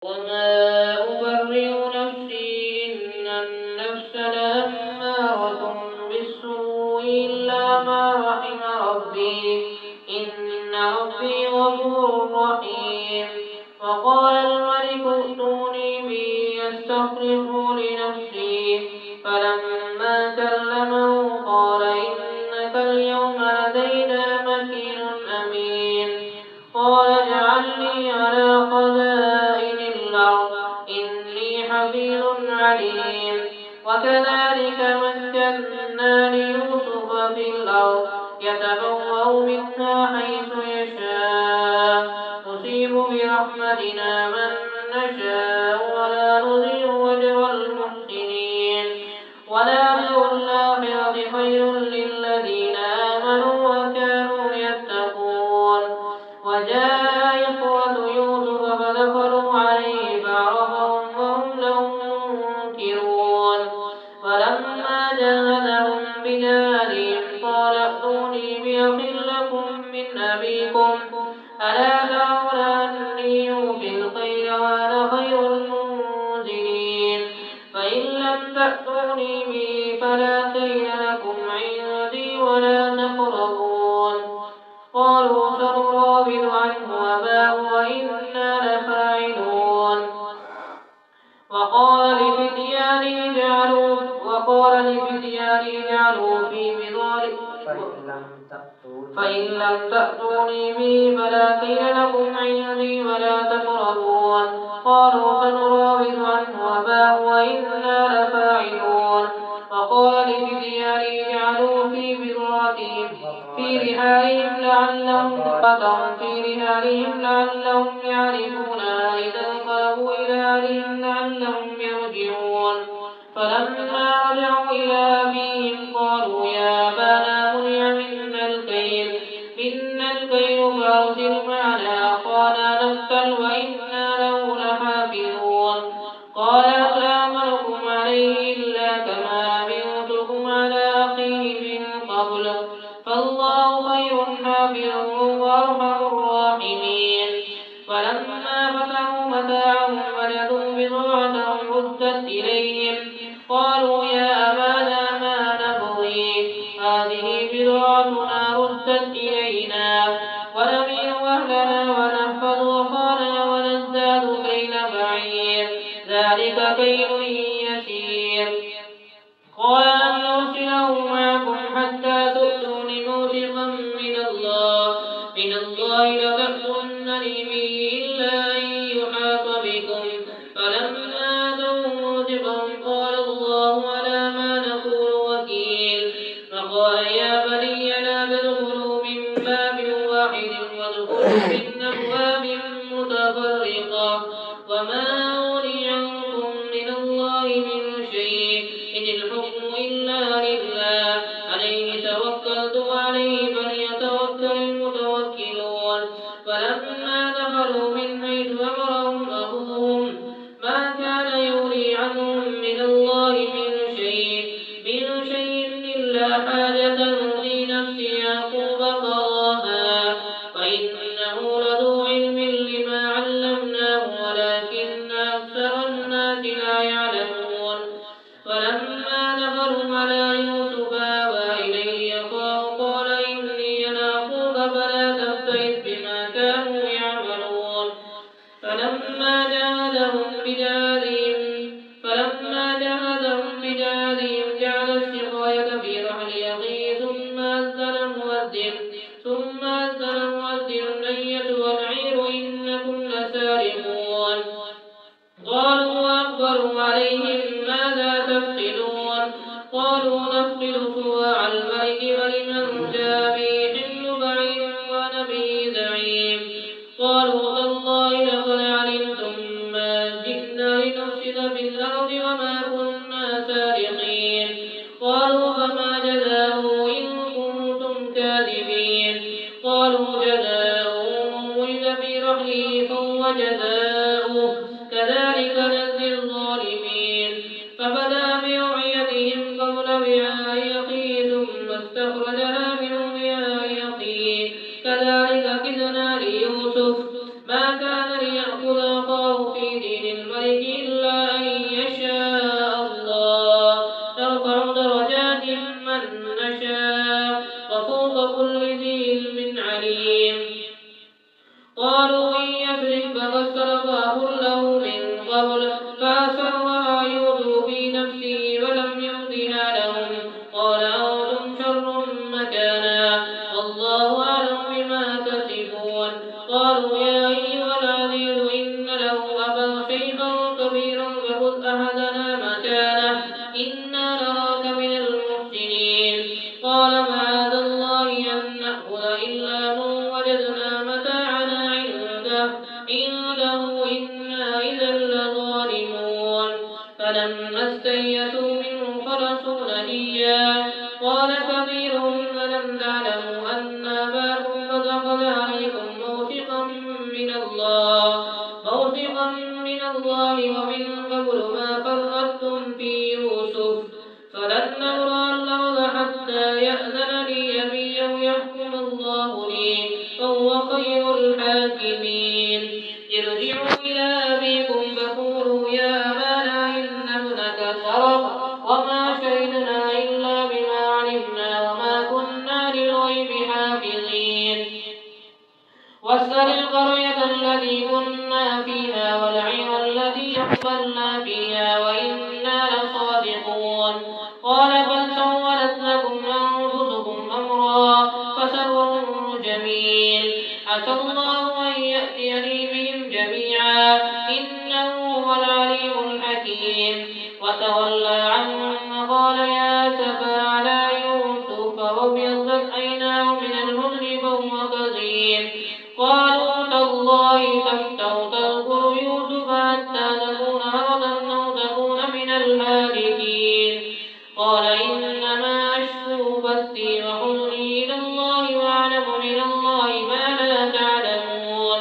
وما أبرئ نفسي إن النفس لأمارة بالسوء إلا ما رحم ربي إن ربي غفور رحيم. وقال الملك ائتوني به يستخلصه لنفسي فلما كلمه قال إنك اليوم لدينا مكين أمين. قال اجعلني على خزائن الأرض إني حفيظ عليم. وكذلك مكنا ليوسف في الأرض يتبوأ منها حيث يشاء نصيب برحمتنا من نشاء ولا نضيع أجر المحسنين. ولأجر الآخرة خير للذين آمنوا وكانوا يتقون. وجاء إخوة يوسف فدخلوا عليه فعرفهم وهم له منكرون. فلما جاهدهم بجهادهم قال ائتوني بأخ لكم من أبيكم ألا ترون أني أوفي الخير وأنا خير المنزلين. فإن لم تأتوني به فلا كيل لكم عندي ولا تقربون. قالوا سنراود عنه أباه وإنا لفاعلون. وقال لفتيانه جعلوا في بضاعتهم فإن لم تأتوني به فلا كيل لكم عندي ولا تقربون. قالوا سنراود عنه أباه وإنا لفاعلون. وقال لفتيانه جعلوا في بضاعتهم في رحالهم لعلهم يعرفونها إذا انقلبوا إلى أهلهم لعلهم يرجعون. فلما رجعوا إلى أبيهم قالوا يا أبانا منع منا الكيل فأرسل معنا أخانا نكتل وإنا له لحافظون. قال هل آمنكم عليه إلا كما أمنتكم على أخيه من قبل فالله خير حافظا وأرحم الراحمين. فلما فتحوا متاعهم وجدوا بضاعتهم ردت إليهم قالوا يا أبانا ما نبغي هذه بضاعتنا ردت إلينا ونمير أهلنا ونحفظ أخانا ونزداد كيل بعير ذلك كيل يسير. قال لن نرسله معكم حتى تؤتون موثقا من الله لتأتونني به إلا أن يحاط بكم. فلما أتوا موثقهم قال الله على ما نقول وكيل. فقال يا بني لا تدخلوا من باب واحد وادخلوا من أبواب متفرقة وما أغني عنكم من الله من شيء إن الحكم إلا لله عليه توكلت وعليه فليتوكل المتوكلون. فلما دخلوا من حيث أمرهم أبوهم ما كان يغني عنهم من الله من شيء إلا حاجة في نفس يعقوب قضاها فإنه لذو علم لما علمناه ولكن أكثر الناس لا يعلمون. فلما دخلوا على يوسف آوى إليه أخاه قال إني أنا أخوك فلا تبتئس بما كانوا يعملون. فلما جاهدهم بجهادهم جعل السقاية في رحل أخيه ثم أذن مؤذن أيتها العير إنكم لسارقون. قالوا أكبروا عليهم ماذا تفقدون. قالوا نفقد صواع الملك ولمن جاء به حمل بعير وأنا به زعيم. قالوا تالله لقد علمتم ما جئنا لنفسد في الأرض وما كنا سارقين. قالوا فما جزاؤه إن كنتم كاذبين. قالوا جزاؤه من ولد في رحله فهو جزاؤه كذلك نجزي الظالمين. أخ له من قبل فأسرها يوسف في نفسه ولم يبدها لهم قال أنتم شر مكانا والله أعلم بما تصفون قالوا يا أيها العزيز إن له أبا شيخا كبيرا فخذ أحدنا مكانه إنا نراك من المحسنين قال معاذ الله أن نأخذ إلا من وجدنا متاعنا عنده إنا إذا لظالمون فلما استيئسوا منه خلصوا نجيا قال كبيرهم ألم تعلموا أن أباكم قد أخذ عليكم موثقا من الله ومن قبل ما فرطتم في يوسف فلن نبرح الأرض حتى يأذن لي أبي أو يحكم الله لي فهو خير الحاكمين ارجعوا إلى أبيكم فقولوا يا أبانا إن ابنك سرق وما شهدنا إلا بما علمنا وما كنا للغيب حافظين واسأل القرية التي كنا فيها والعير التي أقبلنا فيها وإنا لصادقون قال بل سولت لكم أنفسكم أمرا فسر جميل عسى الله أن يأتيني بهم جميعا إنه هو العليم الحكيم وتولى عنهم قال يا أسفا على يوسف وابيضت عيناه من الحزن فهو كظيم قالوا تالله تفتأ تذكر يوسف حتى تكون هردا أو تكون من الهالكين قال إنما أشكو بثي وحزني إلى الله وأعلم من الله ما لا تعلمون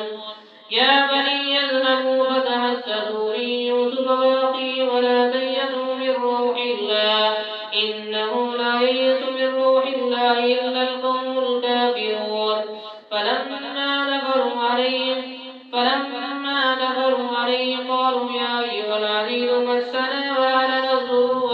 يا بني اذهبوا فتحسسوا من يوسف وأخيه ولا تيأسوا من روح الله إنه لا ييأس من روح الله إلا القوم الكافرون فلما دخلوا عليه قالوا يا أيها العزيز مسنا وأهلنا الضر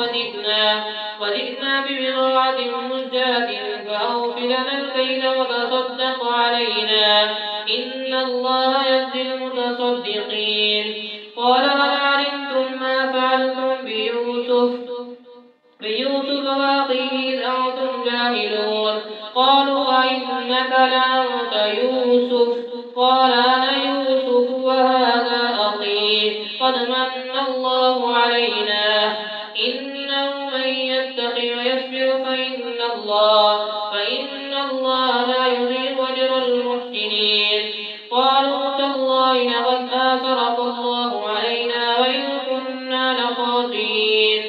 وجئنا ببضاعة مزجاة فأوف لنا الكيل وتصدق علينا إن الله يجزي المتصدقين قال هل علمتم ما فعلتم بيوسف وأخيه إذ أنتم جاهلون قالوا أئنك لأنت يوسف قال أنا يوسف وهذا أخي قد من الله علينا إنه من يتقي ويصبر فإن الله لا يضيع أجر المحسنين قالوا تالله لقد آثرك الله علينا وإن كنا لخاطئين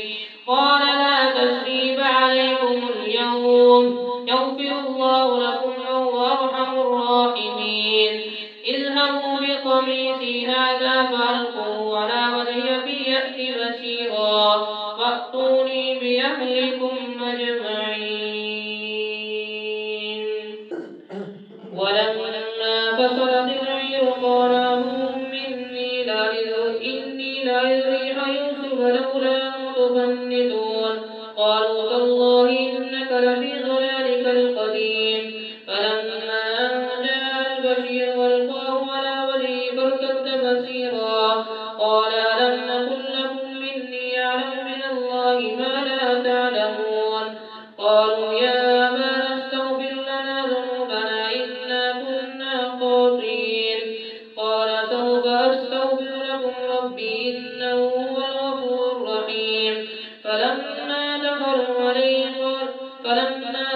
قال لا تثريب عليكم اليوم يغفر الله لكم وهو أرحم الراحمين اذهبوا بقميصي هذا فألقوه على وجه أبي يأت بصيرا وأتوني بأهلكم أجمعين ولما فصلت العير قال أبوهم إني لأجري يوسف لولا أن تفندون قالوا تالله إنك لفي ضلالك القديم فلما أن جاء البشير والقاه على وجهه فارتد بصيرا قال ألم نقل لكم إني أعلم من الله ما لا تعلمون قالوا يا أبانا استغفر لنا ذنوبنا إنا كنا خاطئين قال سوف أستغفر لكم ربي إنه هو الغفور الرحيم فلما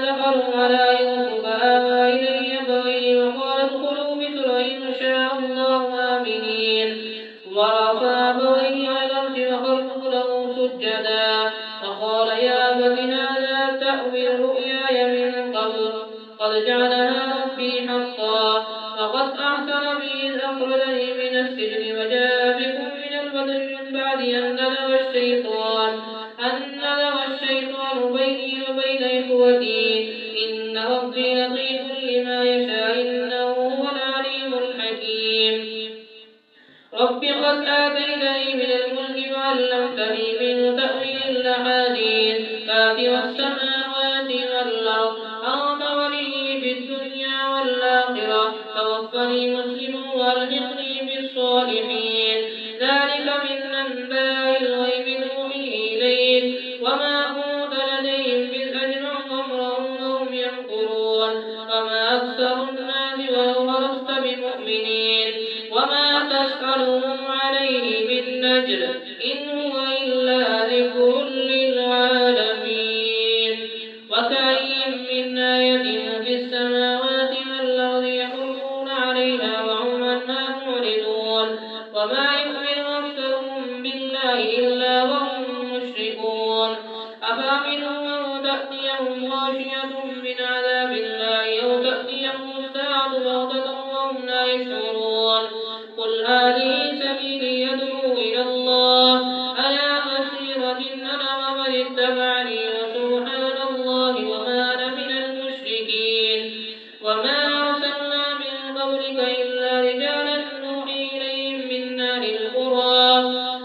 دخلوا على يوسف آوى إليه أبويه وقال ادخلوا مصر إن شاء الله آمنين ورفع أبويه على الأرض وخروا له سجدا وقال يا أبت هذا تأويل رؤياي من قبل قد جعلها ربي حقا وقد أحسن بي إذ أخرجني من السجن وجاء بكم من البدر من بعد أن نزغ الشيطان بيني وبين إخوتي إن ربي لطيف لما يشاء إنه هو العليم الحكيم رب قد آتيتني من الملك وعلمتني من تأويل الأحاديث فاطر السماوات والأرض أنت ولي في الدنيا والآخرة توفني مسلما وألحقني بالصالحين الفجر إن هو إلا ذكر للعالمين وكأين من آية في السماوات والأرض يمرون عليها وهم عنها معرضون وما يؤمن أكثرهم بالله إلا وهم مشركون أفأمنوا أن تأتيهم غاشية من عذاب الله أو تأتيهم الساعة بغتة وهم لا يشعرون قل هذه سبيلي يدعو إلى الله على بصيرة أنا ومن اتبعني وسبحان الله وما أنا من المشركين وما أرسلنا من قبلك إلا رجالا نوحي إليهم من أهل القرى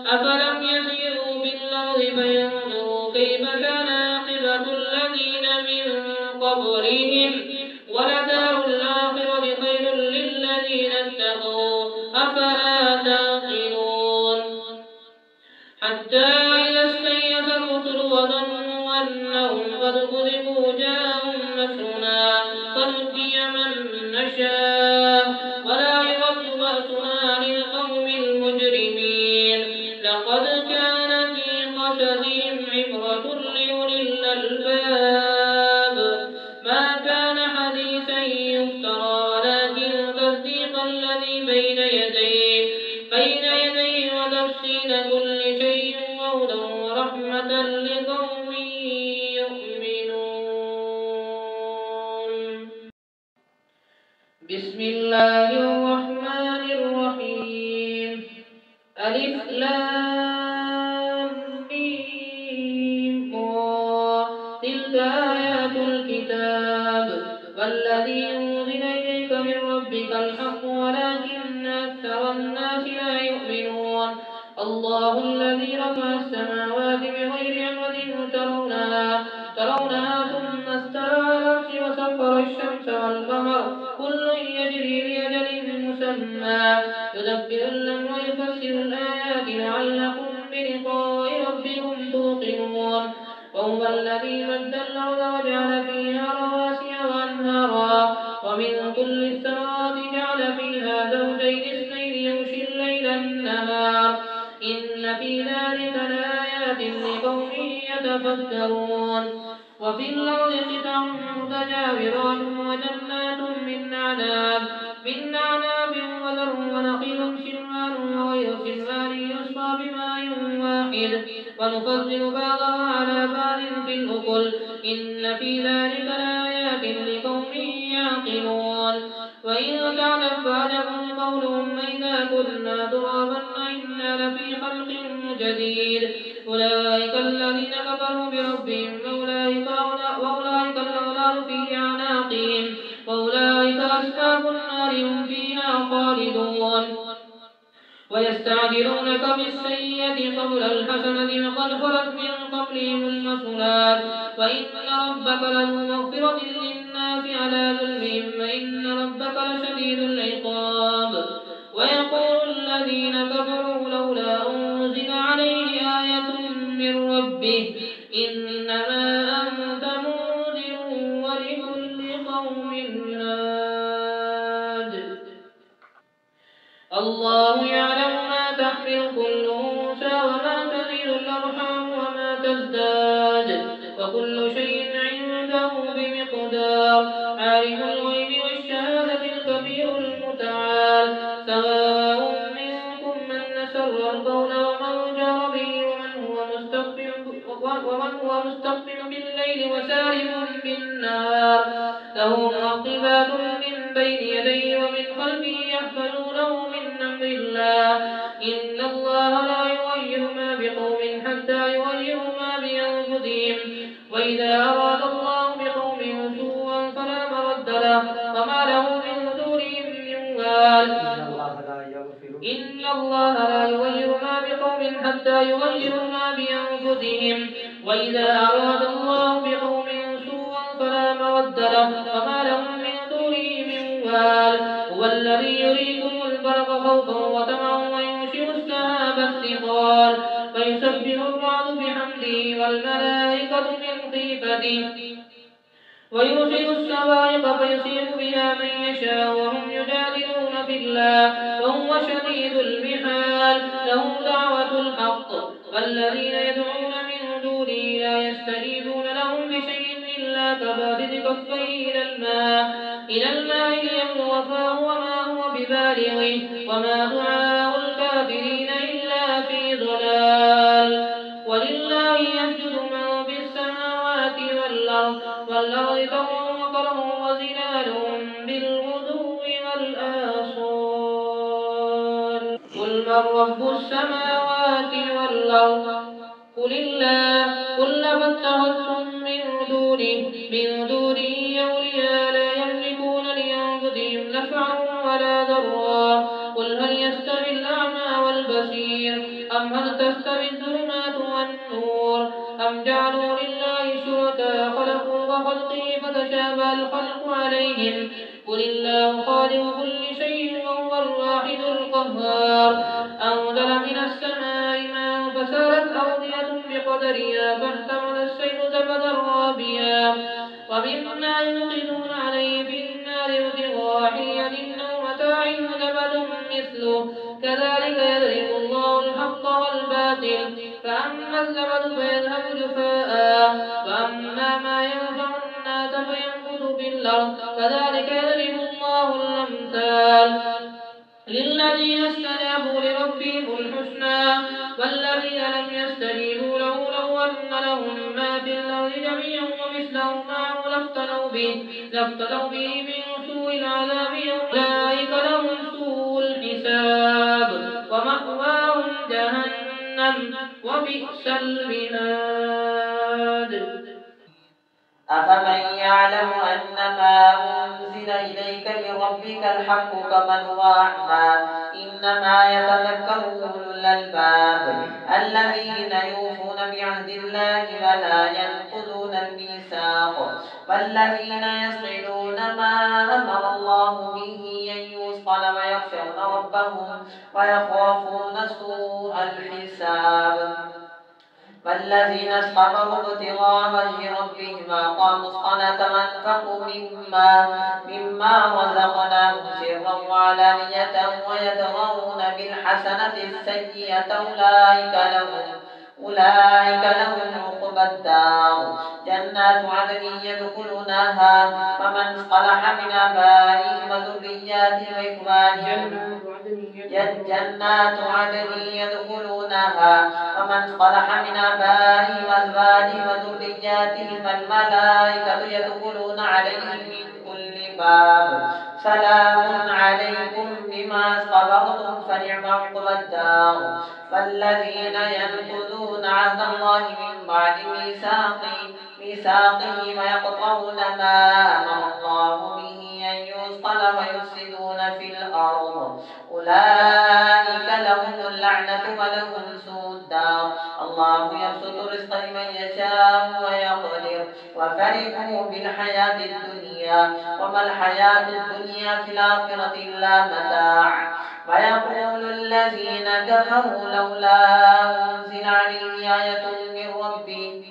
أفلم يسيروا بالأرض فينظروا كيف كان عاقبة الذين من قبلهم ولدار الآخرة خير للذين اتقوا أفلا تعقلون حتى إذا استيأس الرسل وظنوا أنهم قد كذبوا جاءهم نصرنا فنجي من نشاء ولا يرد بأسنا عن القوم المجرمين لقد كان في قصصهم عبرة لأولي الألباب ما كان حديثا يفترى ولكن تصديق الذي بين يديه وتفصيل كل شيء وهدى ورحمة لقوم يؤمنون بسم الله الرحمن الرحيم ألف لام ميم تلك آيات الكتاب والذي أنزل إليك من ربك الحق ولكن أكثر الناس لا يؤمنون الله الذي رفع السماوات بغير عمد ترونها ثم استوى على العرش وسخر الشمس والقمر كل يجري لأجل مسمى يدبر الأمر ويفسر الآيات لعلكم بلقاء ربكم توقنون وهو الذي مد الأرض وجعل فيها رواسي وأنهارا ومن كل الثمرات جعل فيها زوجين اثنين يغشي الليل النهار إن في ذلك لآيات لقوم يتفكرون وفي الأرض قطع متجاورات وجنات من أعناب وزرع ونخيل سنوان وغير سنوان يسقى بماء واحد ونفضل بعضها على بعض في الأكل إن في ذلك لآيات لقوم يعقلون وإن تعلم فعجب قولهم إذا كنا ترابا إنا لفي خلق جديد أولئك الذين كفروا بربهم وأولئك الأغلال في أعناقهم وأولئك أصحاب النار هم فيها خالدون ويستعجلونك بالسيئة قبل الحسنة وقد خلت من قبلهم المثلات وإن ربك لذو مغفرة للناس على ظلمهم وإن ربك لشديد العقاب ويقول الذين كفروا لولا أنزل عليه آية من ربه إنما أنت منذر ولكل قوم هاد الله يعلم ما تحمل كل أنثى وما تزيد الأرحام وما تزداد وكل شيء عنده بمقدار عالم الغيب والشهادة الكبير المتعال سواء منكم من نسر القول ومن جار به ومن هو مستخف بالليل وسارب بالنهار له معقبات من بين يديه ومن خلفه يحفظونه من أمر الله إن الله لا يغير ما بقوم حتى يغيروا ما بأنفسهم وإذا أراد الله بقوم سوءا فلا مرد له وما له من دونهم من وال إن الله لا يغير ما بقوم حتى يغيروا ما بأنفسهم وإذا أراد الله بقوم سوءا فلا مرد له وما لهم من دونه من وال هو الذي يريكم البرق خوفا وطمعا وينشئ السحاب الثقال ويسبح الرعد بحمده والملائكة من خيفته ويرسل الصواعق فيصيب بها من يشاء وهم يجادلون في الله وهو شديد المحال له دعوة الحق والذين يدعون من دونه لا يستجيبون لهم بشيء إلا كباسط كفيه إلى الماء ليبلغ فاه وما هو ببالغه وما دعاء الكافرين إلا في ضلال. ولله يسجد من في السماوات والأرض طوعا وكرها وظلالهم بالغدو والآصال. قل من رب السماوات والأرض قل الله قل فاتخذتم من دونه أولياء لا يملكون لأنفسهم نفعا ولا ضرا. قل هل يستوي الأعمى والبصير أم هل تستوي الظلمات والنور أم جعلوا لله شركاء خلقوا كخلقه فتشابه الخلق عليهم. قل الله خالق كل شيء وهو الواحد القهار. أنزل من السماء ماء فسالت أودية بقدرها فاحتمل السيل زبدا رابيا ومما يوقدون عليه في النار ابتغاء حلية أو متاع زبد مثله كذلك يضرب الله الحق والباطل فأما الزبد فيذهب جفاء وأما ما ينفع الناس فينبت في الأرض كذلك يضرب الله الأمثال للذين استجابوا لربهم الحسنى والذين لم يستجيبوا له لو أن لهم ما في الأرض جميعا ومثله معه لافتدوا به من سوء العذاب أولئك لهم سوء الحساب ومأواهم جهنم وبئس المهاد. أفمن يعلم أنما أنزل إليك من ربك الحق كمن هو أعمى إنما يتذكر أولو الألباب الذين يوفون بعهد الله ولا ينقضون الميثاق والذين يصلون ما أمر الله به أن يوصل ويخشون ربهم ويخافون سوء الحساب والذين صبروا ابتغاء وجه ربهم وأقاموا الصلاة وأنفقوا مما رزقناهم سرا وعلانية ويدرؤون بالحسنة السيئة أولئك لهم عقبى الدار جنات عدن يدخلونها ومن صلح من آبائهم وذرياتهم وإخوانهم جنات عدن يدخلونها ومن صلح من آبائهم وأزواجهم وذرياتهم الملائكة يدخلون عليهم من كل باب سلام عليكم بما صبرتم فنعم عقبى الدار. والذين ينقضون عهد الله من بعد ميثاقه ويقطعون ما أمر الله به أن يوصل ويفسدون في الأرض أولئك لهم اللعنة ولهم سوء الدار. الله يبسط الرزق لمن يشاء ويقدر وفرحوا بالحياة الدنيا وما الحياة الدنيا في الآخرة إلا متاع. ويقول الذين كفروا لولا أنزل عليه آية من ربه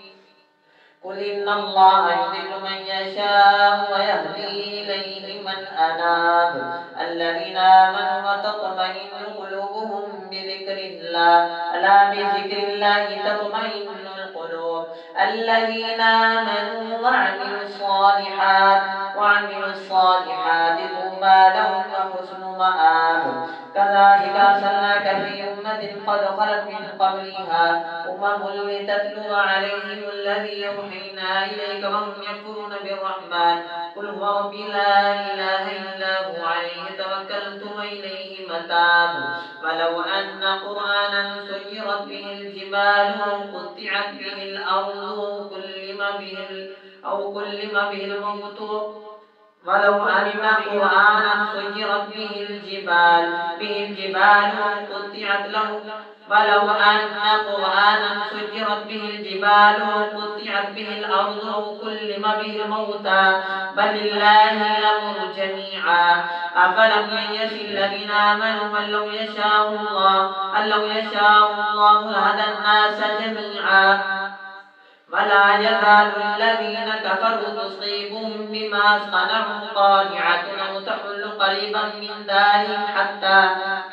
قل إن الله يضل من يشاء ويهدي إليه من أناب. الذين آمنوا وتطمئن قلوبهم بذكر الله ألا بذكر الله تطمئن القلوب. الذين آمنوا وعملوا الصالحات طوبى لهم وحسن مآب. كذلك أرسلناك في أمة قد خلت من قبلها لتتلو عليهم الذي يوحينا إليك وهم يكفرون بالرحمن قل هو ربي لا إله إلا هو عليه توكلت وإليه متاب. ولو أن قرآنا سيرت به الجبال وقطعت به الأرض أو كلم به الموت ولو أن قرآنا سيرت به الجبال وقطعت به الأرض أو كلم به الموتى بل لله الأمر جميعا. أفلم ييأس الذين آمنوا أن لو يشاء الله لهدى الناس جميعا. ولا يزال الذين كفروا تصيبهم بما صنعوا قارعة أو تحل قريبا من دارهم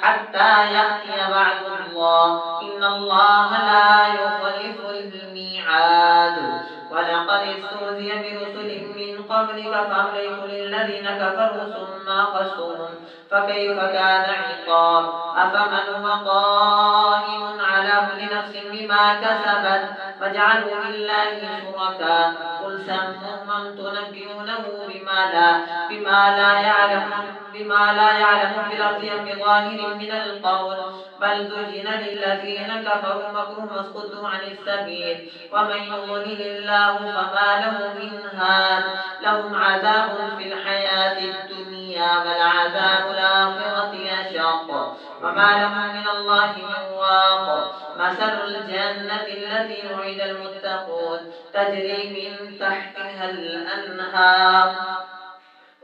حتى يأتي وعد الله الله إن الله لا يخلف الميعاد ولقد استهزئ برسل من قبلك فأمليت للذين كفروا ثم أخذتهم فكيف كان عقاب أفمن هو قائم على كل نفس بما كسبت فاجعلوا لله شركاء قل سموهم تنبئونه بما لا يعلم في الأرض بظاهر من القول بل زين للذين كفروا مكرهم وصدوا عن السبيل ومن يضلل الله فما له من هاد لهم عذاب في الحياة الدنيا ولعذاب الآخرة أشق وما لهم من الله من واق مثل الجنة التي وعد المتقون تجري من تحتها الأنهار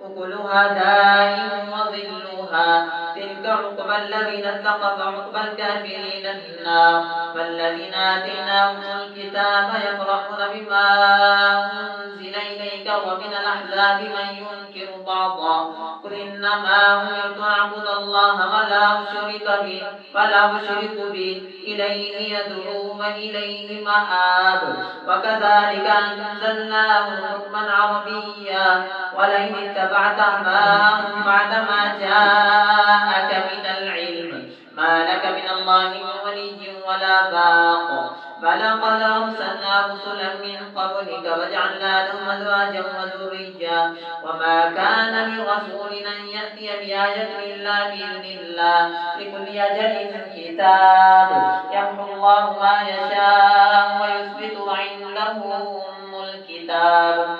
أكلها دائم وظلها تلك عقبى الذين اتقوا وعقبى الكافرين النار والذين آتيناهم الكتاب يفرحون بما أنزل إليك ومن الأحزاب من ينكر بعضا قل إنما أمرت أن أعبد الله ولا أشرك به إليه يدعو وإليه مآب وكذلك أنزلناه حكما عربيا ولئن اتبعت أهواءهم بعدما جاءك من العلم ما لك من الله من ولي ولا باق فلقد أرسلنا رسلا من قبلك وجعلنا لهم أزواجا وذريا وما كان لرسول أن يأتي بآية إلا بإذن الله لكل أجل كتاب يمحو الله ما يشاء ويثبت عنده أم الكتاب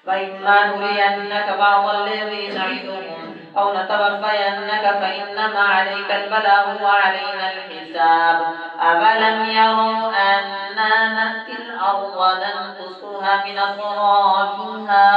فإما نرينك بعض الذي نعدهم أو نتوفينك فإنما عليك البلاغ وعلينا الحساب أفلم يروا أنا نأتي الأرض ننقصها من أطرافها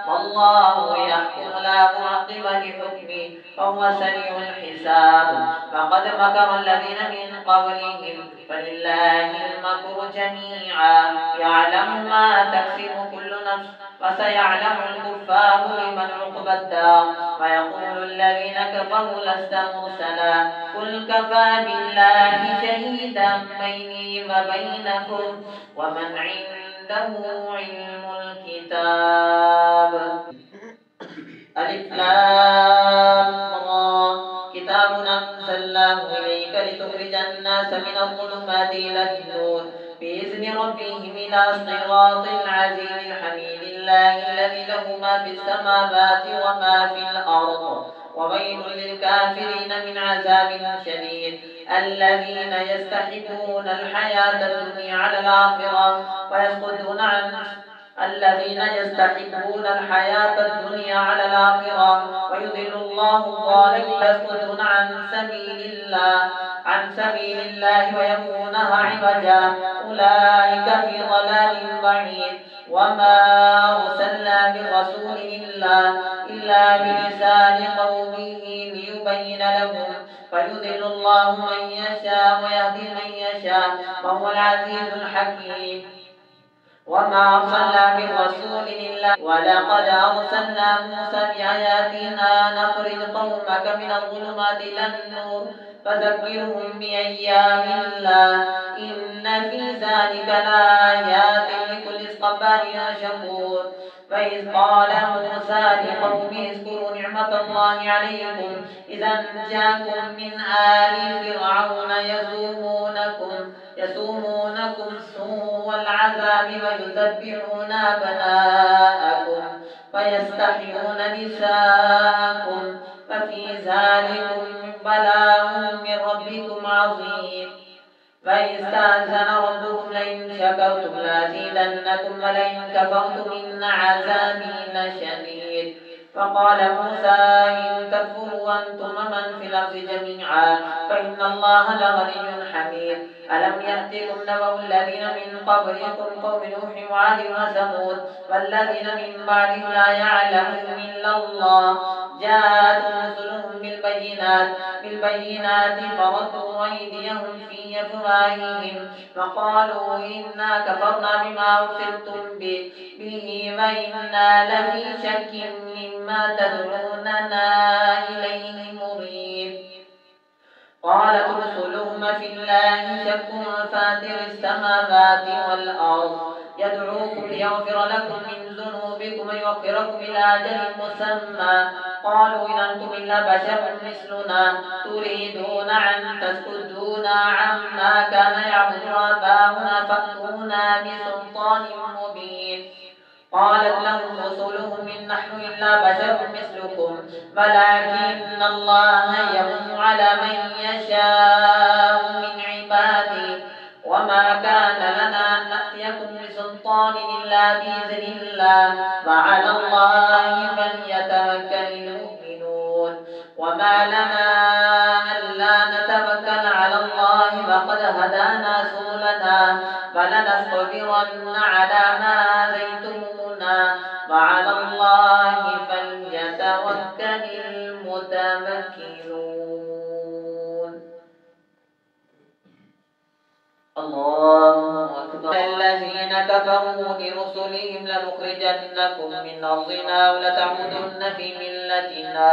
والله يحكم لا معقب لحكمه وهو سريع الحساب فقد مكر الذين من قبلهم فلله المكر جميعا يعلم ما تكسب كل نفس فسيعلم الكفار لمن عقبى الدار ويقول الذين كفروا لست مرسلا قل كفى بالله شهيدا بيني وبينكم ومن عنده علم الكتاب ألف لام را كتاب أنزلناه إليك لتخرج الناس من الظلمات إلى النور بإذن ربهم إلى صراط العزيز الحميد الله الذي له ما في السماوات وما في الأرض وويل للكافرين من عذاب شديد الذين يستحبون الحياة الدنيا على الآخرة ويصدون ويضل الله الظالمين ويصدون عن سبيل الله ويبغونها عوجا أولئك في ضلال بعيد وما أرسلنا من رسول إلا بلسان قومه ليبين لهم فيضل الله من يشاء ويهدي من يشاء وهو العزيز الحكيم وما أرسلنا من رسول إلا ولقد أرسلنا موسى بآياتنا نخرج قومك من الظلمات إلى النور فذكرهم بأيام الله إن في ذلك لآيات لكل صبار شكور فإذ قال موسى لقومه اذكروا نعمة الله عليكم إذ أنجاكم من آل فرعون يسومونكم سوء العذاب ويذبحون أبناءكم ويستحيون نساءكم ففي ذلكم بلاء من ربكم عظيم فإذ استأذن ربكم لئن شكرتم لأزيدنكم ولئن كفرتم إن عذابي لشديد فقال موسى إن تكفروا أنتم ومن في الأرض جميعا فإن الله لغني حميد ألم يأتكم نبأ الذين من قبلكم قوم نوح وعاد وثمود والذين من بعدهم لا يعلمهم إلا الله جاءتهم رسلهم بالبينات فردوا أيديهم في أفواههم وقالوا إنا كفرنا بما أرسلتم به وإنا لفي شك مما تدعوننا إليه مريب قالت رسلهم في الله شك فاتر السماوات والأرض يدعوكم ليغفر لكم من ذنوبكم ويؤخركم إلى أجل مسمى قالوا إن أنتم إلا بشر مثلنا تريدون أن تصدونا عما كان يعبد آباؤنا فأتونا بسلطان مبين قالت لهم رسلهم إن نحن إلا بشر مثلكم ولكن الله يمن على من يشاء من عباده وما كان لنا أن نأتيكم بسلطان إلا بإذن الله وعلى الله فليتوكل المؤمنون وما لنا ألا نتوكل على الله وقد هدانا سبلنا فلنصبرن على ما آذيتمونا وعلى الله فليتوكل المتوكلون. الله أكبر. الذين كفروا برسلهم لنخرجنكم من أرضنا ولتعودن في ملتنا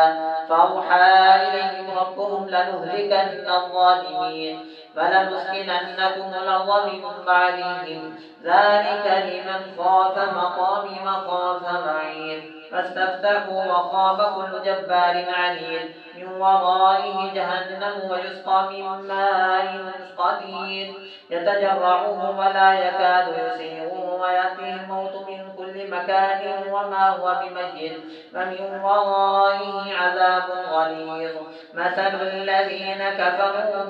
فأوحى إليهم ربهم لنهلكن الظالمين فلنسكننكم الأرض من بعدهم ذلك لمن خاف مقامي وخاف وعيد فاستفتحوا وخاب كل جبار عنيد من ورائه جهنم ويسقى من ماء قدير يتجرعه ولا يكاد يسيغه ويأتيه الموت من كل مكان وما هو بميت ومن ورائه عذاب غليظ مثل الذين كفروا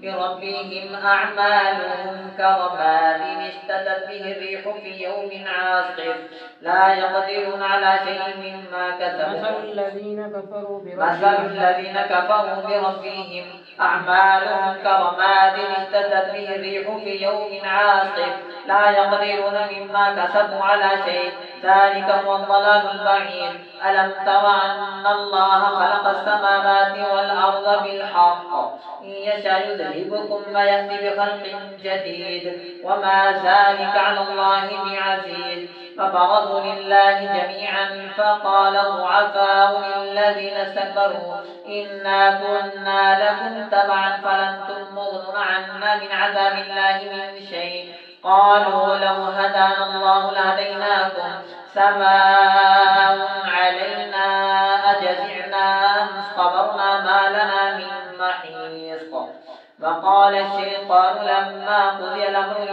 بربهم أعمالهم كرماد اشتدت به الريح في يوم عاصف لا يقدرون على شيء مما كسبوا مثل الذين كفروا بربهم أعمالهم كرماد اشتدت به الريح في يوم عاصف لا يقدرون مما كسبوا على شيء ذلك هو الضلال البعيد ألم تر أن الله خلق السماوات والأرض بالحق إن يشاء يذهبكم ويأتي بخلق جديد وما ذلك على الله بعزيز فبرزوا لله جميعا فقال الضعفاء للذين استكبروا إنا كنا لكم تبعا فلنتم مغنون عنا من عذاب الله من شيء قالوا لو هدانا الله لهديناكم سواء علينا أجزعنا أم صبرنا ما لنا من محيص وقال الشيطان لما قضي الأمر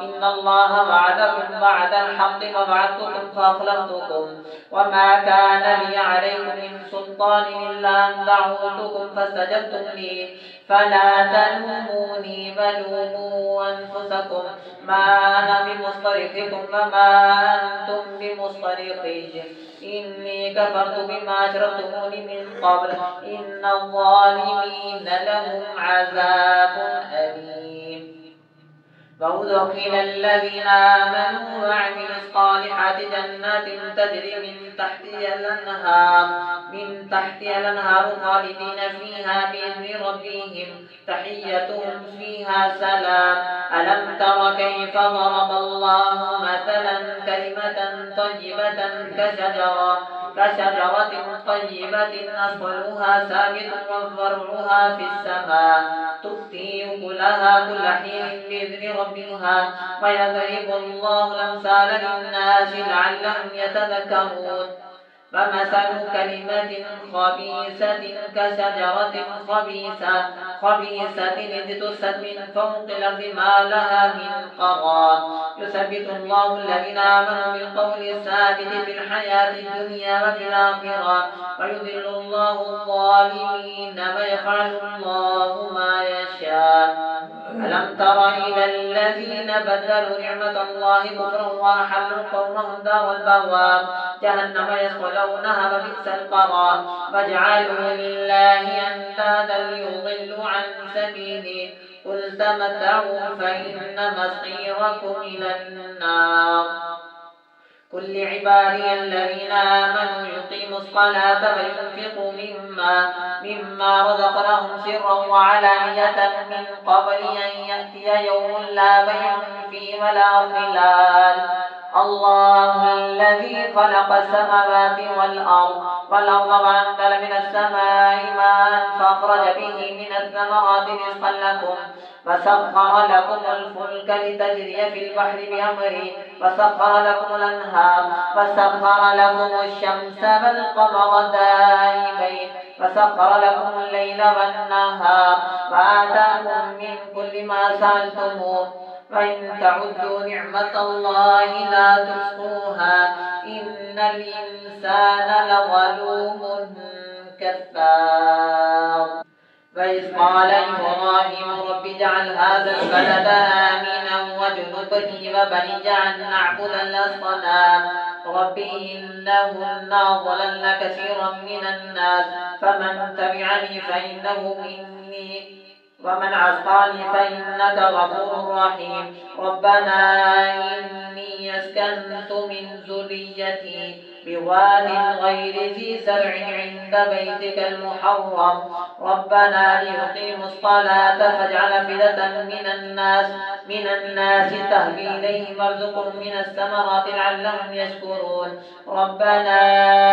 إن الله وعدكم وعد الحق ووعدتكم فأخلفتكم وما كان لي عليكم من سلطان إلا أن دعوتكم فاستجبتم لي فلا تلوموني ولوموا أنفسكم ما أنا بمصطرخكم وما أنتم بمصطرخي إني كفرت بما أشركتمون من قبل إن الظالمين لهم عذاب أليم وأدخل الذين آمنوا وعملوا الصالحات جنات تجري من تحتها الأنهار خالدين فيها بإذن ربهم تحيتهم فيها سلام ألم تر كيف ضرب الله مثلا كلمة طيبة كشجرة طيبة أصلها ثابت وفرعها في السماء تؤتي أكلها كل حين بإذن ربها ويضرب الله الأمثال للناس لعلهم يتذكرون فمثل كلمة خبيثة كشجرة خبيثة اجتثت من فوق الأرض ما لها من قرار يثبت الله الذين آمنوا بالقول الثابت في الحياة الدنيا وفي الآخرة ويذل الله الظالمين ويفعل الله ما يشاء ألم تر إلى الذين بدلوا نعمة الله كفرا وأحلوا قومهم دار البوار جهنم يصلونها وبئس القرار وجعلوا لله أندادا ليضلوا عن سبيله قل تمتعوا فإن مصيركم إلى النار قل لعبادي الذين آمنوا يقيموا الصلاة وينفقوا مما رزقناهم سرا وعلانية من قبل أن يأتي يوم لا بيع فيه ولا خلال الله الذي خلق السماوات والأرض وأنزل من السماء ماء فأخرج به من الثمرات رزقا لكم فسخر لكم الفلك لتجري في البحر بأمره وسخر لكم الأنهار وسخر لكم الشمس والقمر دائبين وسخر لكم الليل والنهار وآتاكم من كل ما سألتموه وإن تعدوا نعمة الله لا تحصوها إن الإنسان لظلوم كفار. وإذ قال إبراهيم رب اجعل هذا البلد آمنا واجنبني وبني أن نعبد الأصنام رب إنهن أضللن كثيرا من الناس فمن تبعني فإنه مني ومن عصاني فإنك غفور رحيم. ربنا إني أسكنت من ذريتي بواد غير ذي زرع عند بيتك المحرم ربنا ليقيموا الصلاة فاجعل أفئدة من الناس تهوي إليهم وارزقهم من الثمرات لعلهم يشكرون. ربنا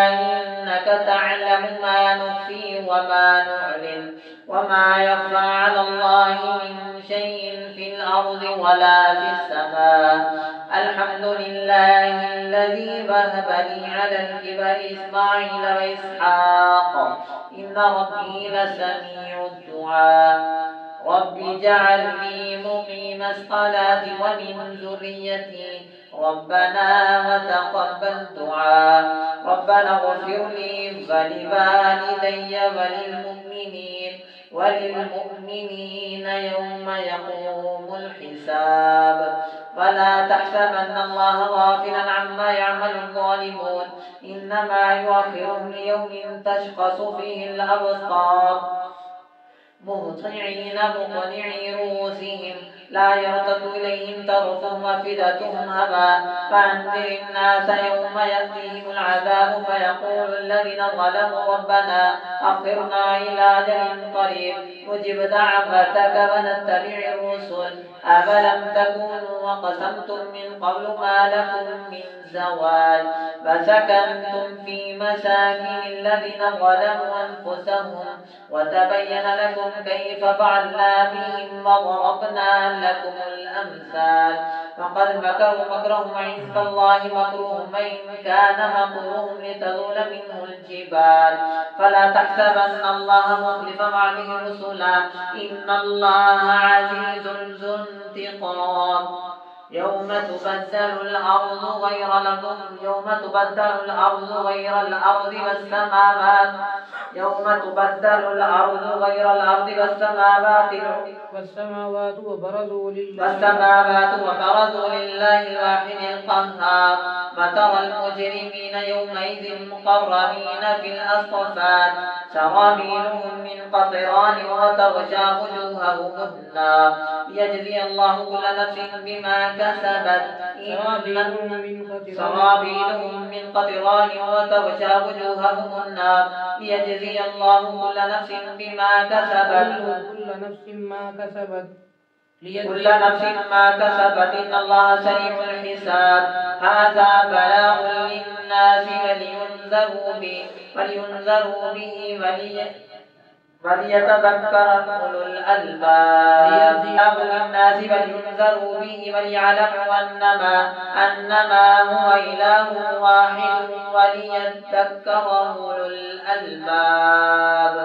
إنك تعلم ما نخفي وما نعلن وما يخفى على الله من شيء في الأرض ولا في السماء. الحمد لله الذي وهب لي على الكبر إسماعيل وإسحاق إن ربي لسميع الدعاء. رب اجعلني مقيم الصلاة ومن ذريتي ربنا وتقبل دعاء. ربنا اغفر لي ولوالدي وللمؤمنين يوم يقوم الحساب. ولا تحسبن الله غافلا عما يعمل الظالمون إنما يؤخرهم ليوم تشخص فيه الأبصار مهطعين مقنعي رؤوسهم لا يرتد إليهم طرفهم وأفئدتهم هواء. فأنذر الناس يوم يأتيهم العذاب فيقول الذين ظلموا ربنا أخرنا إلى أجل قريب نجب دعوتك ونتبع الرسل أفلم تكونوا وقسمتم من قبل ما لكم من زوال فسكنتم في مساكن الذين ظلموا أنفسهم وتبين لكم كيف فعلنا بهم وضربنا لكم الأمثال. فقد مكروا مكرهم عند الله مكرهم وإن كان مكرهم لتزول منه الجبال. فلا تحسبن الله مخلف وعده رسلا إن الله عزيز ذو انتقام. يوم تبدل الأرض غير الأرض والسماوات وبرزوا لله الواحد القهار. وترى المجرمين يومئذ مقرنين في الأصفاد سرابيلهم من قطران وتغشى وجوههم النار ليجزي الله كل نفس بما كسبت سرابيلهم من قطران وتغشى وجوههم النار ليجزي الله كل نفس بما كسبت إن الله سريع الحساب. هذا بلاغ للناس ولينذروا به وليتذكر أولو الألباب. وليعلموا أنما هو إله واحد وليذكر أولو الألباب.